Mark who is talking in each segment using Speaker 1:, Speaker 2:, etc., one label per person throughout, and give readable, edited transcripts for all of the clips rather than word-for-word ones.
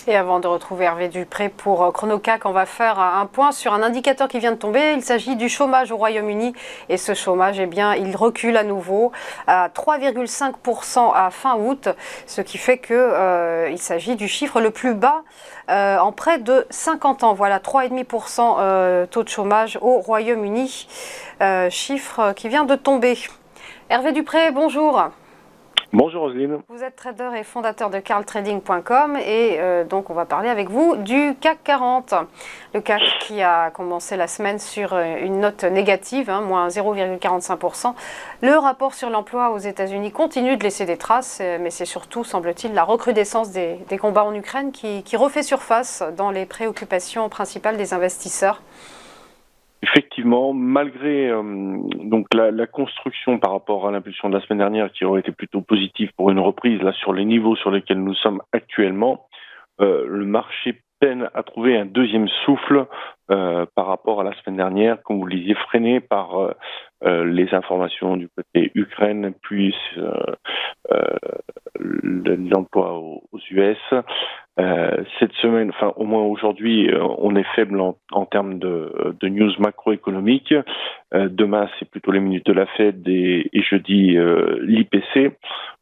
Speaker 1: Et avant de retrouver Hervé Dupré pour ChronoCAC, on va faire un point sur un indicateur qui vient de tomber. Il s'agit du chômage au Royaume-Uni. Et ce chômage, eh bien, il recule à nouveau à 3,5% à fin août, ce qui fait qu'il s'agit du chiffre le plus bas en près de 50 ans. Voilà, 3,5% taux de chômage au Royaume-Uni, chiffre qui vient de tomber. Hervé Dupré, bonjour.
Speaker 2: Bonjour Roselyne.
Speaker 1: Vous êtes trader et fondateur de carltrading.com et donc on va parler avec vous du CAC 40. Le CAC qui a commencé la semaine sur une note négative, moins 0,45%. Le rapport sur l'emploi aux États-Unis continue de laisser des traces, mais c'est surtout, semble-t-il, la recrudescence des combats en Ukraine qui refait surface dans les préoccupations principales des investisseurs.
Speaker 2: Effectivement, malgré donc la construction par rapport à l'impulsion de la semaine dernière qui aurait été plutôt positive pour une reprise là sur les niveaux sur lesquels nous sommes actuellement, le marché peine à trouver un deuxième souffle par rapport à la semaine dernière, comme vous le disiez, freiné par les informations du côté Ukraine, puis l'emploi aux US. Cette semaine, enfin au moins aujourd'hui, on est faible en termes de news macroéconomiques. Demain, c'est plutôt les minutes de la Fed et jeudi l'IPC.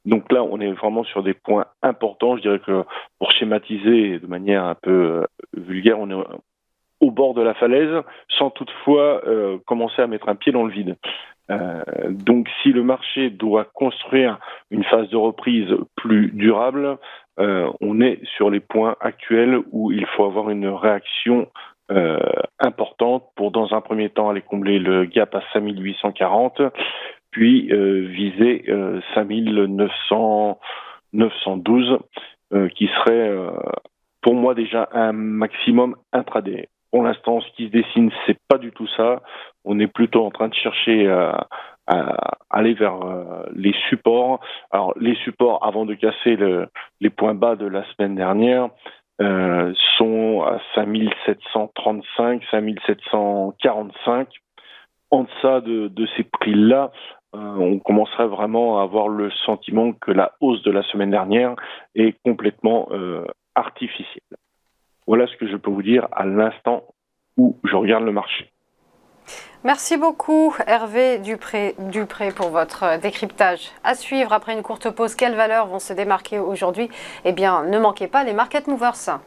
Speaker 2: Donc là, on est vraiment sur des points importants. Je dirais que pour schématiser de manière un peu vulgaire, on est au bord de la falaise, sans toutefois commencer à mettre un pied dans le vide. Donc si le marché doit construire une phase de reprise plus durable, on est sur les points actuels où il faut avoir une réaction importante pour dans un premier temps aller combler le gap à 5840, puis viser 5912 qui serait pour moi déjà un maximum intraday. Pour l'instant, ce qui se dessine, c'est pas du tout ça. On est plutôt en train de chercher à aller vers les supports. Alors, les supports, avant de casser les points bas de la semaine dernière, sont à 5735, 5745. En deçà de ces prix-là, on commencerait vraiment à avoir le sentiment que la hausse de la semaine dernière est complètement artificielle. Voilà ce que je peux vous dire à l'instant où je regarde le marché.
Speaker 1: Merci beaucoup Hervé Dupré pour votre décryptage. À suivre après une courte pause, quelles valeurs vont se démarquer aujourd'hui? Eh bien, ne manquez pas les Market Movers.